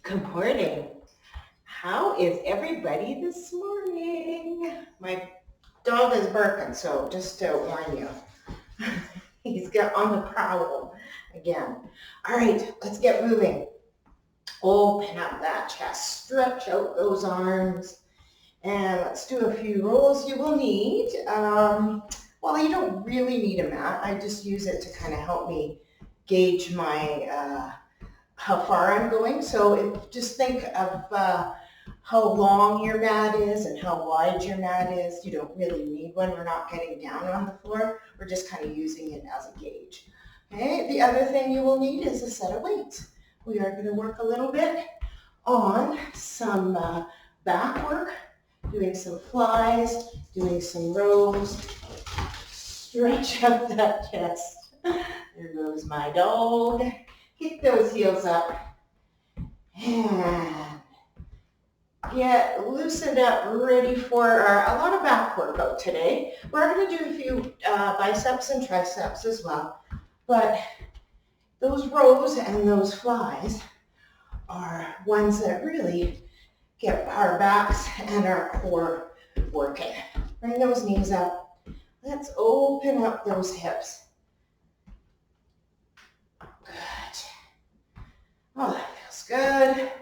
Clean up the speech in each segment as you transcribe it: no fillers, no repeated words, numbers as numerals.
Good morning. How is everybody this morning? My dog is barking, so just to warn you, he's got on the prowl again. All right, let's get moving. Open up that chest, stretch out those arms, and let's do a few rolls. You will need, well, you don't really need a mat. I just use it to kind of help me gauge my how far I'm going. So just think of how long your mat is and how wide your mat is. You don't really need one. We're not getting down on the floor. We're just kind of using it as a gauge. Okay, the other thing you will need is a set of weights. We are going to work a little bit on some back work, doing some flies, doing some rows. Stretch up that chest. There goes my dog. Kick those heels up and get loosened up, ready for a lot of back workout today. We're going to do a few biceps and triceps as well, but those rows and those flies are ones that really get our backs and our core working. Bring those knees up. Let's open up those hips. Oh, that feels good.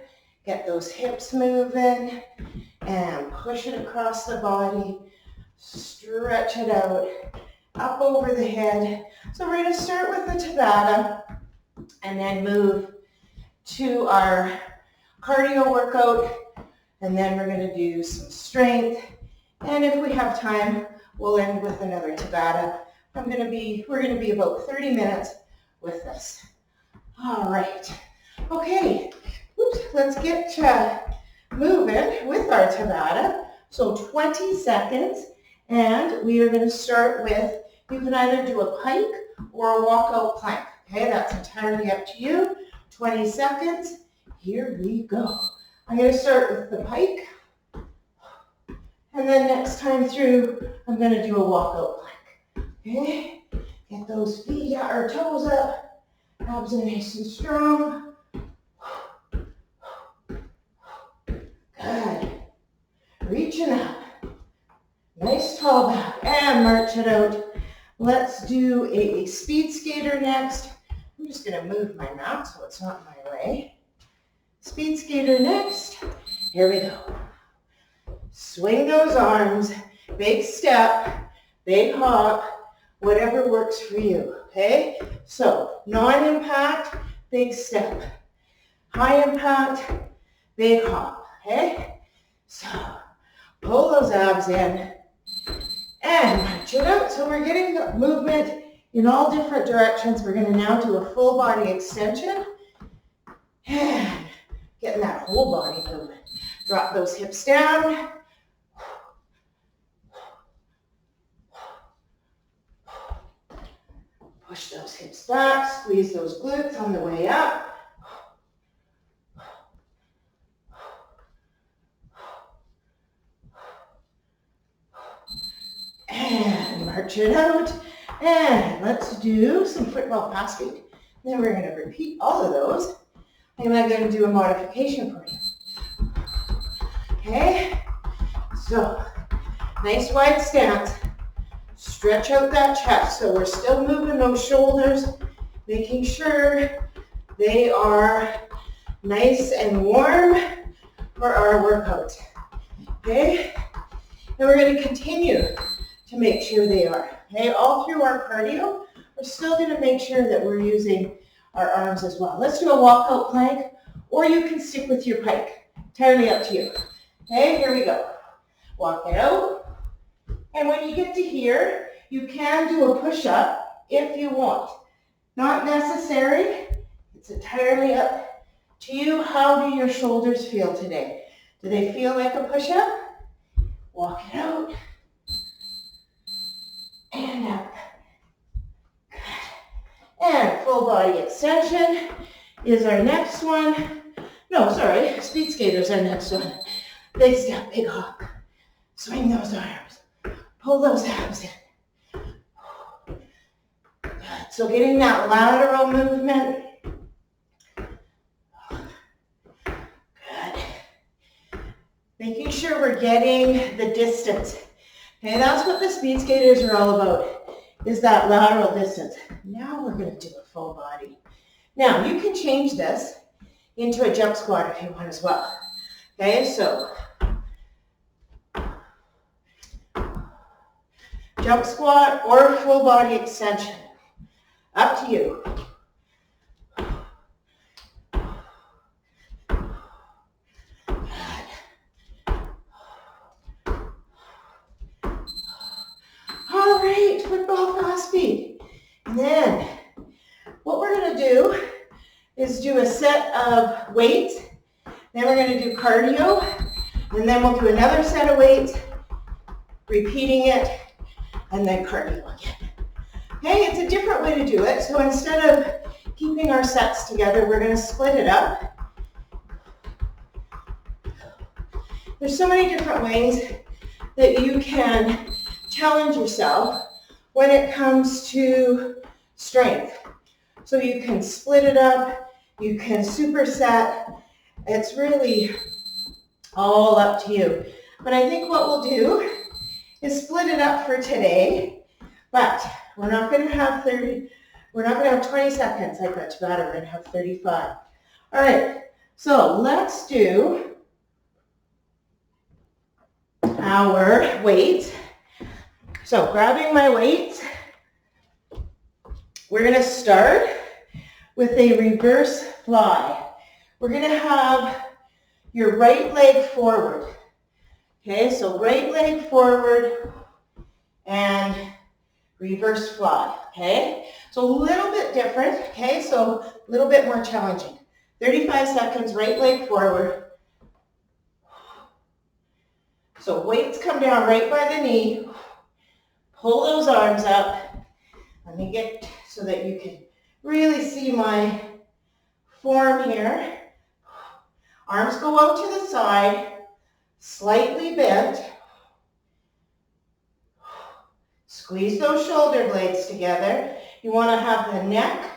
Get those hips moving and push it across the body. Stretch it out, up over the head. So we're going to start with the Tabata and then move to our cardio workout. And then we're going to do some strength. And if we have time, we'll end with another Tabata. We're going to be about 30 minutes with this. All right. Okay, let's get moving with our Tabata. So 20 seconds, and we are going to start with, you can either do a pike or a walkout plank. Okay, that's entirely up to you. 20 seconds, here we go. I'm going to start with the pike, and then next time through, I'm going to do a walkout plank. Okay, get those feet or toes up, abs are nice and strong. Good. Reaching up. Nice tall back. And march it out. Let's do a speed skater next. I'm just going to move my mat so it's not in my way. Speed skater next. Here we go. Swing those arms. Big step. Big hop. Whatever works for you. Okay? So, non-impact, big step. High impact, big hop. Okay, so pull those abs in and march it out. So we're getting the movement in all different directions. We're going to now do a full body extension and getting that whole body movement. Drop those hips down. Push those hips back. Squeeze those glutes on the way up. And march it out. And let's do some football pass feet. Then we're going to repeat all of those. And I'm going to do a modification for you. Okay? So, nice wide stance. Stretch out that chest. So we're still moving those shoulders, making sure they are nice and warm for our workout. Okay? And we're going to continue to make sure they are. Okay, all through our cardio, we're still going to make sure that we're using our arms as well. Let's do a walkout plank, or you can stick with your pike. Entirely up to you. Okay, here we go. Walk it out. And when you get to here, you can do a push-up if you want. Not necessary. It's entirely up to you. How do your shoulders feel today? Do they feel like a push-up? Walk it out. And up. And full body extension is our next one. No, sorry, speed skater's our next one. Big step, big hop. Swing those arms. Pull those abs in. Good. So getting that lateral movement. Making sure we're getting the distance. Okay, that's what the speed skaters are all about, is that lateral distance. Now we're going to do a full body. Now, you can change this into a jump squat if you want as well. Okay, so jump squat or full body extension. Up to you. All right, football fast feet. And then what we're going to do is do a set of weights. Then we're going to do cardio. And then we'll do another set of weights, repeating it, and then cardio again. Okay, it's a different way to do it. So instead of keeping our sets together, we're going to split it up. There's so many different ways that you can challenge yourself when it comes to strength. So you can split it up, you can superset. It's really all up to you. But I think what we'll do is split it up for today, but we're not going to have 30, we're not going to have 20 seconds like that together. We're going to have 35. All right, so let's do our weights. So grabbing my weights, we're going to start with a reverse fly. We're going to have your right leg forward. Okay, so right leg forward and reverse fly, okay? So a little bit different, okay? So a little bit more challenging. 35 seconds, right leg forward. So weights come down right by the knee. Pull those arms up. Let me get so that you can really see my form here. Arms go out to the side, slightly bent. Squeeze those shoulder blades together. You want to have the neck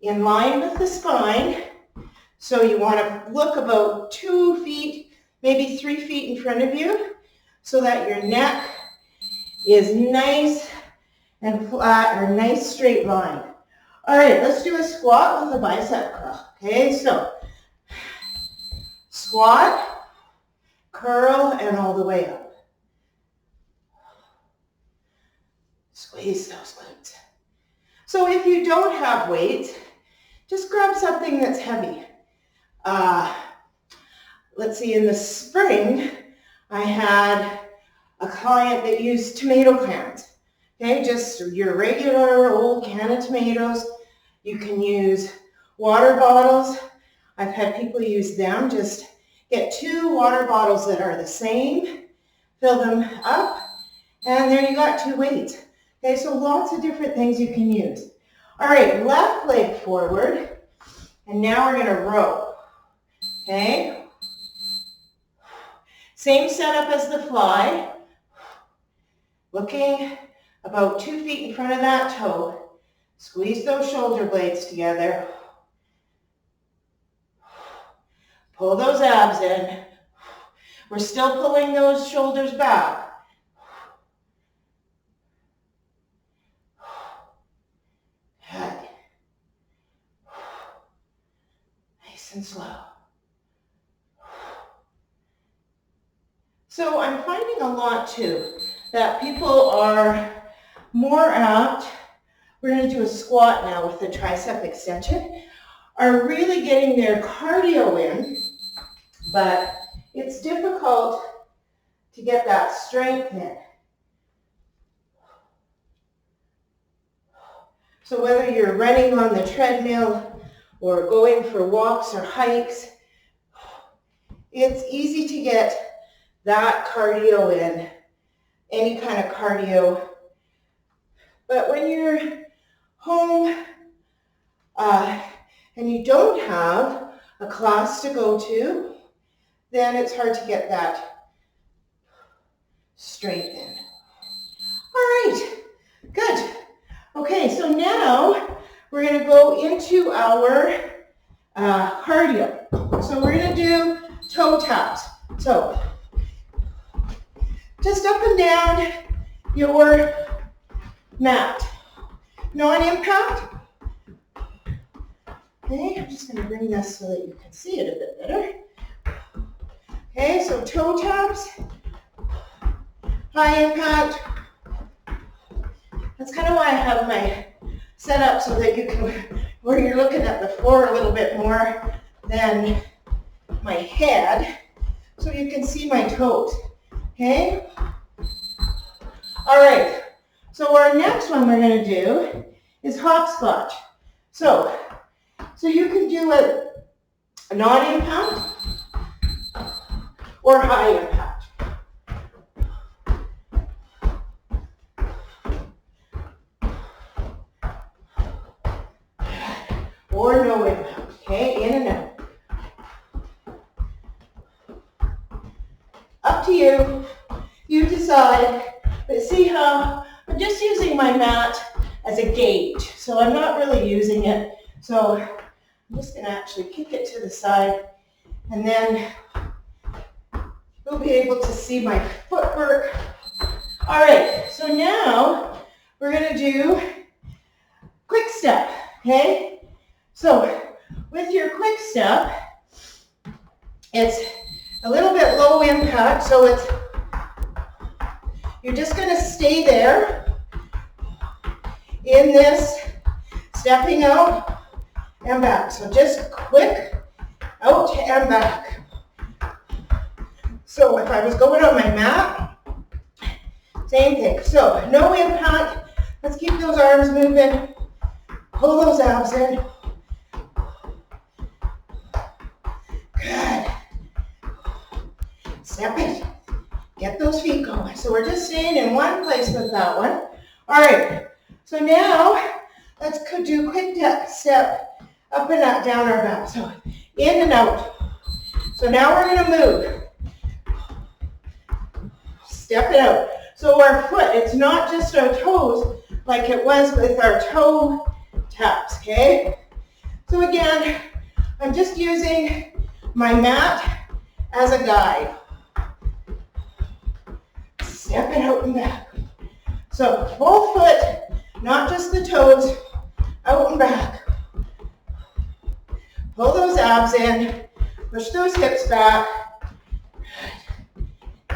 in line with the spine. So you want to look about 2 feet, maybe 3 feet in front of you, so that your neck is nice and flat, or nice straight line. All right, let's do a squat with a bicep curl. Okay, so squat, curl, and all the way up. Squeeze those glutes. So if you don't have weights, just grab something that's heavy. Let's see, in the spring, I had a client that used tomato cans. Okay, just your regular old can of tomatoes. You can use water bottles. I've had people use them. Just get 2 water bottles that are the same, fill them up, and there you got 2 weights. Okay, so lots of different things you can use. All right, left leg forward, and now we're going to row. Okay? Same setup as the fly. Looking about 2 feet in front of that toe. Squeeze those shoulder blades together. Pull those abs in. We're still pulling those shoulders back. Good. Nice and slow. So I'm finding a lot too that people are more apt, we're going to do a squat now with the tricep extension, are really getting their cardio in, but it's difficult to get that strength in. So whether you're running on the treadmill or going for walks or hikes, it's easy to get that cardio in, any kind of cardio. But when you're home and you don't have a class to go to, then it's hard to get that strength in. All right, good. Okay, so now we're going to go into our cardio. So we're going to do toe taps. So just up and down your mat. Non-impact. Okay, I'm just going to bring this so that you can see it a bit better. Okay, so toe taps, high impact. That's kind of why I have my setup so that you can, where you're looking at the floor a little bit more than my head, so you can see my toes. Okay? All right. So our next one we're going to do is hopscotch. So you can do a non-impact or high impact. Or no impact, okay? In and out. Up to you. You decide. But see how I'm just using my mat as a gauge. So I'm not really using it. So I'm just going to actually kick it to the side, and then you'll be able to see my footwork. All right, so now we're going to do quick step, okay? So with your quick step, it's a little bit low impact, so you're just going to stay there in this stepping out and back. So just quick out and back. So if I was going on my mat, same thing. So no impact. Let's keep those arms moving. Pull those abs in. Good. Step it. Get those feet going. So we're just staying in one place with that one. All right. So now let's do quick step up and up, down our back. So in and out. So now we're going to move. Step it out. So our foot, it's not just our toes like it was with our toe taps, okay? So again, I'm just using my mat as a guide. Step it out and back. So both foot, not just the toes, out and back. Pull those abs in, push those hips back.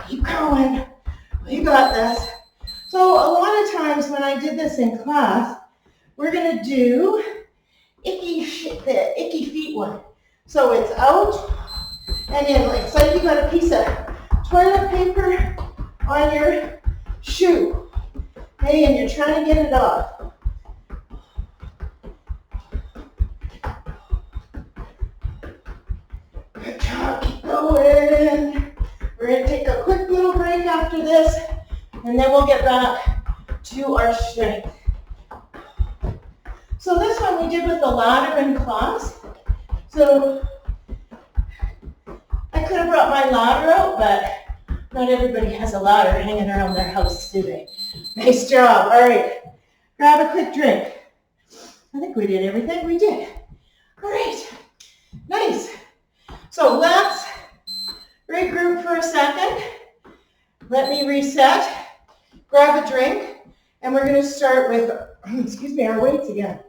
Keep going. You got this. So a lot of times when I did this in class, we're going to do the icky feet one. So it's out and in. It's like you got a piece of toilet paper on your shoe. Okay, and you're trying to get it off. Good job, keep going. We're going to take a quick little break after this, and then we'll get back to our strength. So this one we did with the ladder in class. So I could have brought my ladder out, but not everybody has a ladder hanging around their house, do they? Nice job. All right, grab a quick drink. I think we did everything we did. All right, nice. So let's regroup for a second. Let me reset. Grab a drink, and we're going to start with, our weights again.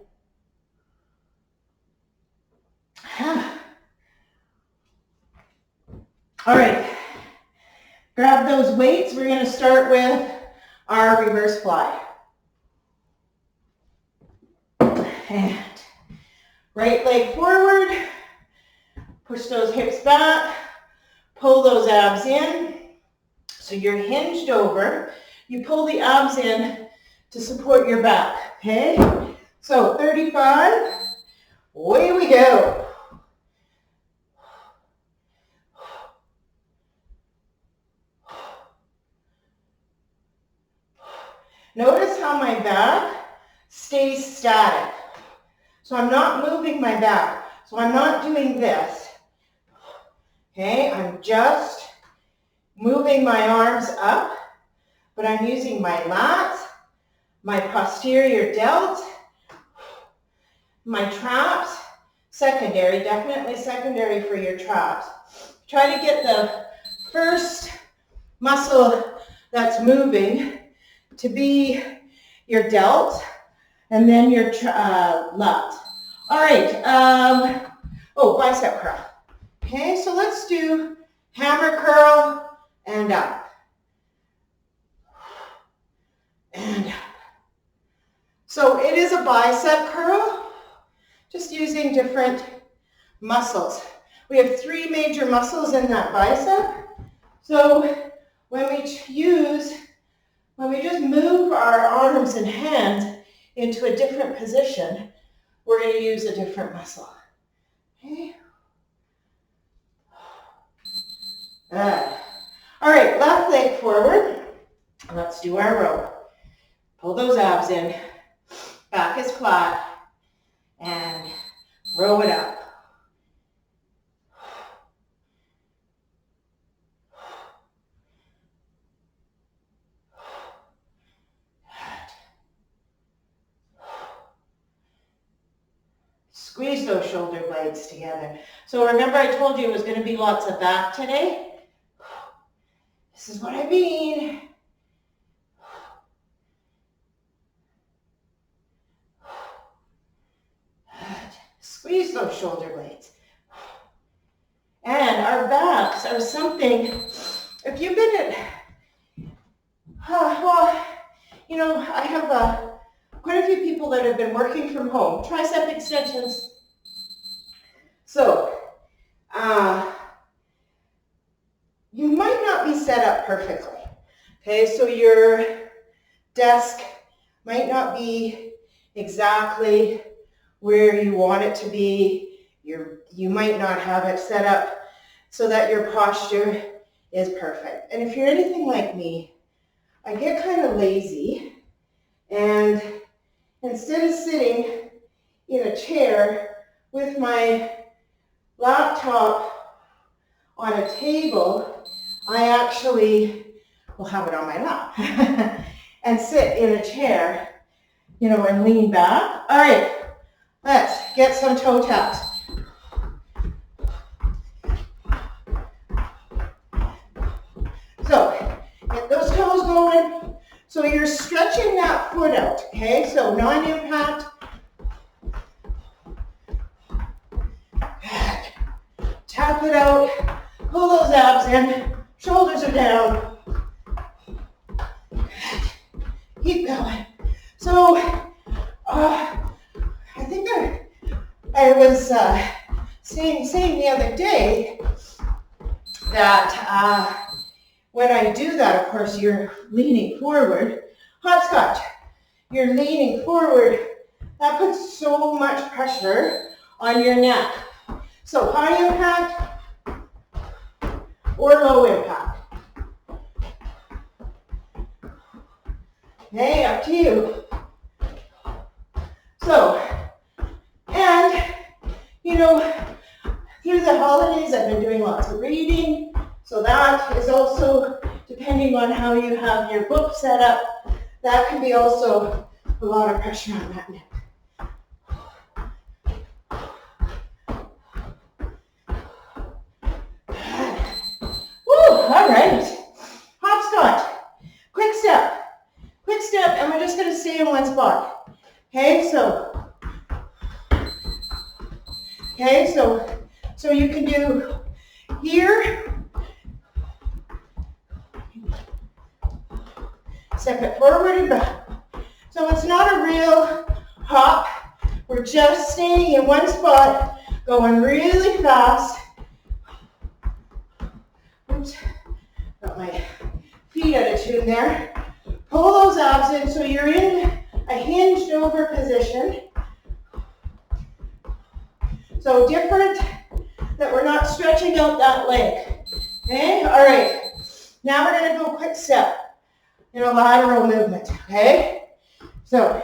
All right, grab those weights. We're going to start with our reverse fly. And right leg forward, push those hips back, pull those abs in. So you're hinged over. You pull the abs in to support your back, okay? So 35, away we go. Notice how my back stays static. So I'm not moving my back. So I'm not doing this. Okay, I'm just moving my arms up, but I'm using my lats, my posterior delt, my traps, secondary, definitely secondary for your traps. Try to get the first muscle that's moving to be your delt and then your lat. All right, bicep curl. Okay, so let's do hammer curl and up. And up. So it is a bicep curl, just using different muscles. We have 3 major muscles in that bicep. So when we just move our arms and hands into a different position, we're going to use a different muscle. Okay. All right, left leg forward. Let's do our row. Pull those abs in. Back is flat. And row it up. Squeeze those shoulder blades together. So remember I told you it was going to be lots of back today? This is what I mean. Squeeze those shoulder blades. And our backs are something, if you've been I have quite a few people that have been working from home, tricep extensions. So, you might not be set up perfectly. Okay, so your desk might not be exactly where you want it to be. You might not have it set up so that your posture is perfect. And if you're anything like me, I get kind of lazy, and instead of sitting in a chair with my laptop on a table, I actually will have it on my lap and sit in a chair, and lean back. All right, let's get some toe taps. So, get those toes going. So you're stretching that foot out, okay? So non-impact. Tap it out. Pull those abs in. Shoulders are down. Keep going. So, I think I was saying the other day that when I do that, of course, you're leaning forward. Hopscotch, you're leaning forward. That puts so much pressure on your neck. So high impact or low impact. Okay, up to you. So, and, through the holidays, I've been doing lots of reading. So that is also, depending on how you have your book set up, that can be also a lot of pressure on that neck. Woo, all right. Hopscotch. Quick step, and we're just going to stay in one spot. Okay, so you can do here. Step it forward and back. So it's not a real hop. We're just staying in one spot, going really fast. Oops, got my feet out of tune there. Pull those abs in so you're in a hinged over position. So different that we're not stretching out that leg. Okay, all right. Now we're going to go quick step in a lateral movement, okay? So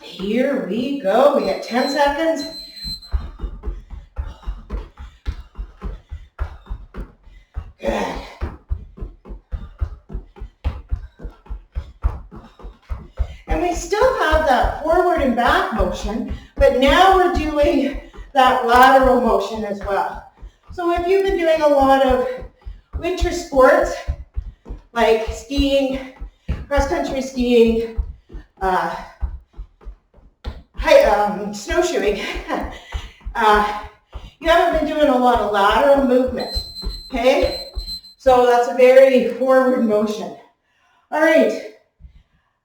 here we go. We get 10 seconds. Good. And we still have that forward and back motion, but now we're doing that lateral motion as well. So if you've been doing a lot of winter sports, like skiing, cross-country skiing, snowshoeing, you haven't been doing a lot of lateral movement, okay? So that's a very forward motion. All right,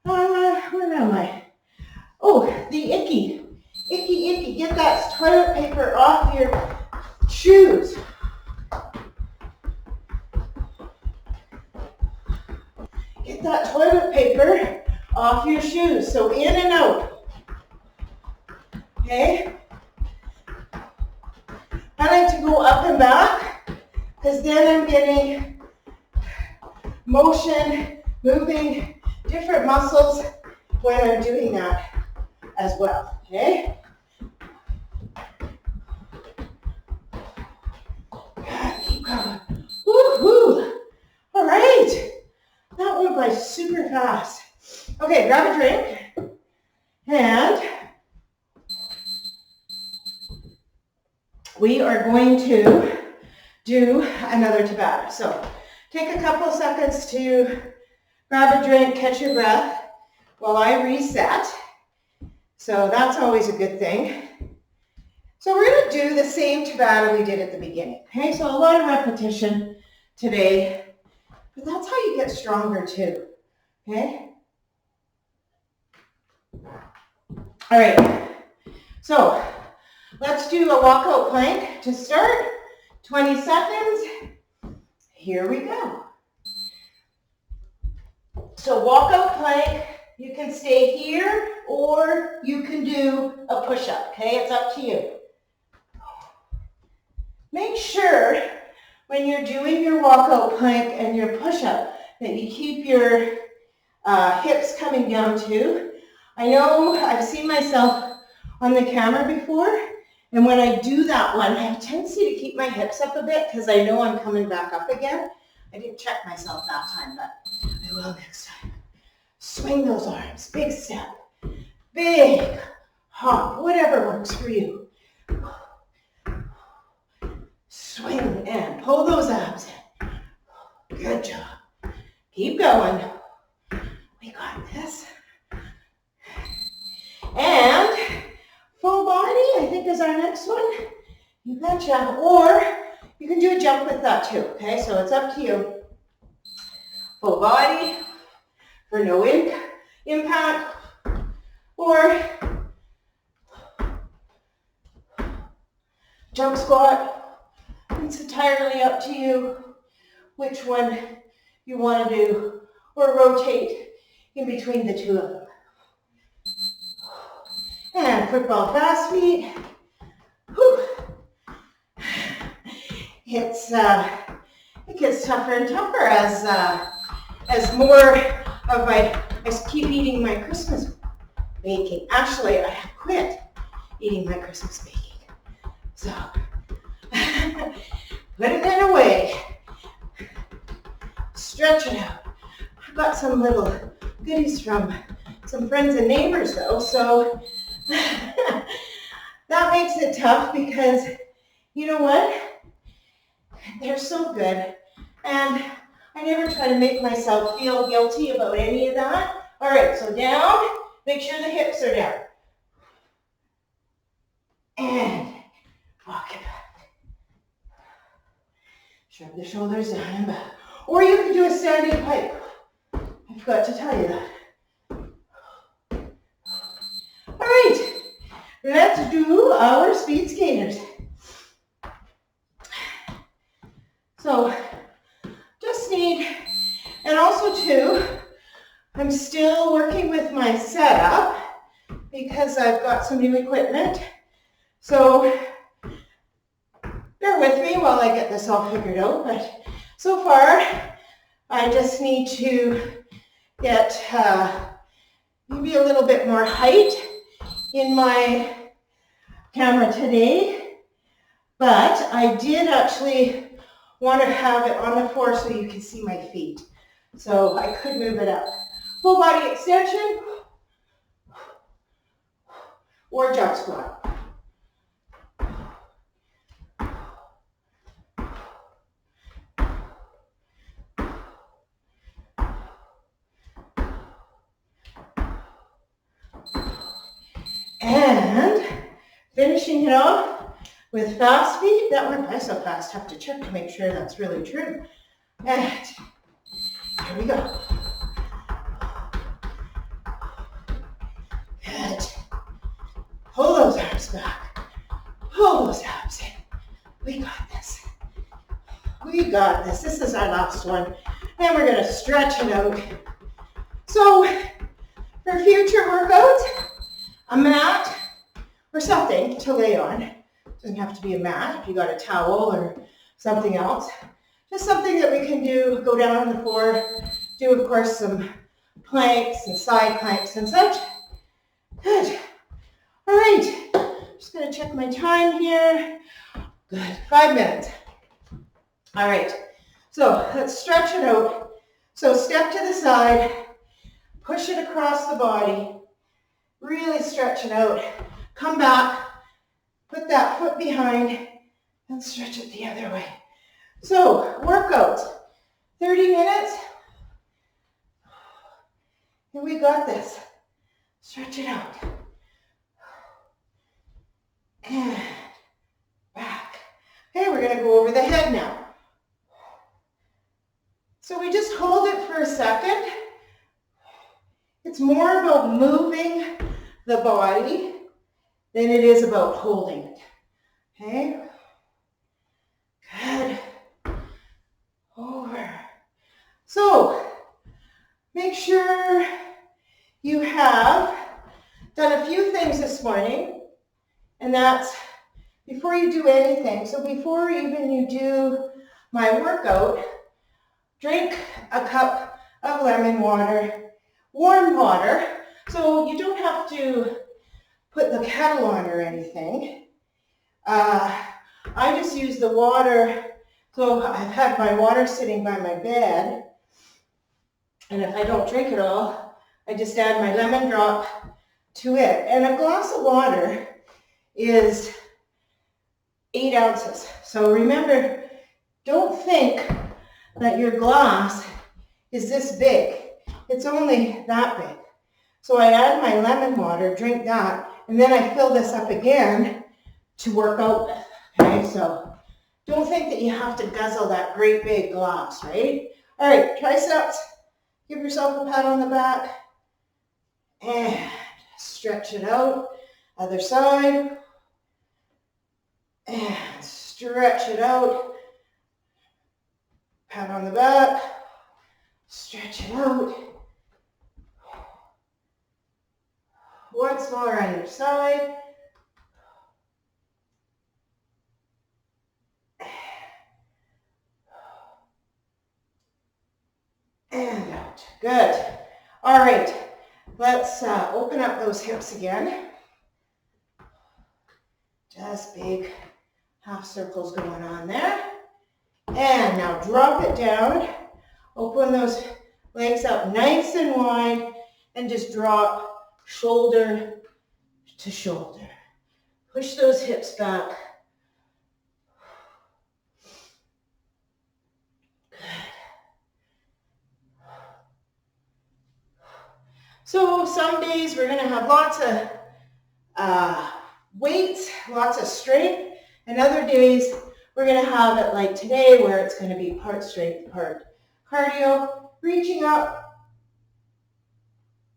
where am I? Oh, the icky. Get that toilet paper off your shoes. Get that toilet paper off your shoes. So in and out. Okay? I like to go up and back because then I'm getting motion, moving different muscles when I'm doing that as well. Okay? Keep going. Woo-hoo! All right. That went by super fast. Okay, grab a drink. And we are going to do another Tabata. So take a couple seconds to grab a drink, catch your breath while I reset. So that's always a good thing. So we're going to do the same Tabata we did at the beginning. Okay, so a lot of repetition today, but that's how you get stronger too. Okay? All right, so let's do a walkout plank to start. 20 seconds. Here we go. So walkout plank, you can stay here or you can do a push-up, okay? It's up to you. Make sure when you're doing your walkout plank and your push-up that you keep your hips coming down too. I know I've seen myself on the camera before, and when I do that one, I have a tendency to keep my hips up a bit because I know I'm coming back up again. I didn't check myself that time, but I will next time. Swing those arms, big step, big hop, whatever works for you. Swing and pull those abs in. Good job. Keep going. We got this. And full body, I think, is our next one. You betcha. Or you can do a jump with that too, okay? So it's up to you. Full body for no impact. Or jump squat. It's entirely up to you which one you want to do, or rotate in between the two of them. And football fast feet. Whew. It gets tougher and tougher as more of I keep eating my Christmas baking. Actually, I have quit eating my Christmas baking. So put it in away. Stretch it out. I've got some little goodies from some friends and neighbors though, so that makes it tough because you know what? They're so good. And I never try to make myself feel guilty about any of that. All right, so down. Make sure the hips are down. And walk it back. Shrug the shoulders down and back. Or you can do a standing pike. I forgot to tell you that. All right, let's do our speed skaters. So just need, and also too, I'm still working with my setup because I've got some new equipment. So bear with me while I get this all figured out. But so far, I just need to get maybe a little bit more height in my camera today. But I did actually want to have it on the floor so you can see my feet. So I could move it up. Full body extension or jump squat. And finishing it off with fast feet. That went by so fast, have to check to make sure that's really true. And here we go. Good. Pull those arms back. Pull those abs in. We got this. We got this. This is our last one. And we're going to stretch it out. So for future workouts, a mat or something to lay on. It doesn't have to be a mat if you got a towel or something else. Just something that we can do, go down on the floor, do of course some planks and side planks and such. Good. All right, just gonna check my time here. Good, 5 minutes. All right, so let's stretch it out. So step to the side, push it across the body, really stretch it out. Come back, put that foot behind, and stretch it the other way. So, workout, 30 minutes, and we got this. Stretch it out. And back. Okay, we're gonna go over the head now. So we just hold it for a second. It's more about moving the body than it is about holding it. Okay? Good. Over. So, make sure you have done a few things this morning, and that's before you do anything. So before even you do my workout, drink a cup of lemon water, warm water. So you don't have to put the kettle on or anything. I just use the water. So I've had my water sitting by my bed, and if I don't drink it all, I just add my lemon drop to it. And a glass of water is 8 ounces. So remember, don't think that your glass is this big. It's only that big. So I add my lemon water, drink that, and then I fill this up again to work out with. Okay, so don't think that you have to guzzle that great big glass, right? All right, triceps. Give yourself a pat on the back. And stretch it out. Other side. And stretch it out. Pat on the back. Stretch it out. Once more on your side. And out. Good. All right. Let's open up those hips again. Just big half circles going on there. And now drop it down. Open those legs up nice and wide and just drop shoulder to shoulder. Push those hips back. Good. So some days we're going to have lots of weights, lots of strength, and other days we're going to have it like today where it's going to be part strength, part cardio, reaching up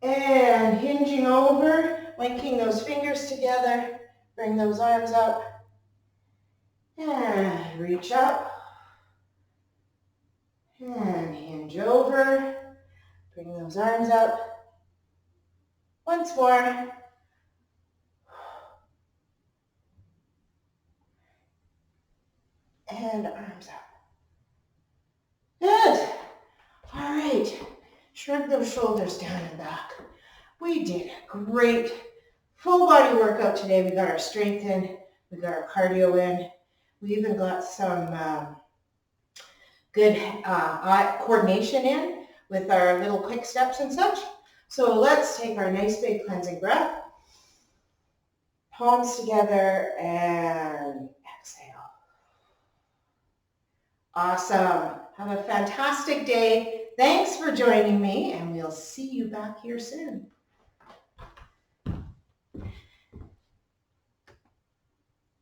and hinging over, linking those fingers together, bring those arms up, and reach up, and hinge over, bring those arms up. Once more. And arms up. Good. All right. Shrug those shoulders down and back. We did a great full body workout today. We got our strength in. We got our cardio in. We even got some good coordination in with our little quick steps and such. So let's take our nice big cleansing breath. Palms together and exhale. Awesome. Have a fantastic day. Thanks for joining me, and we'll see you back here soon.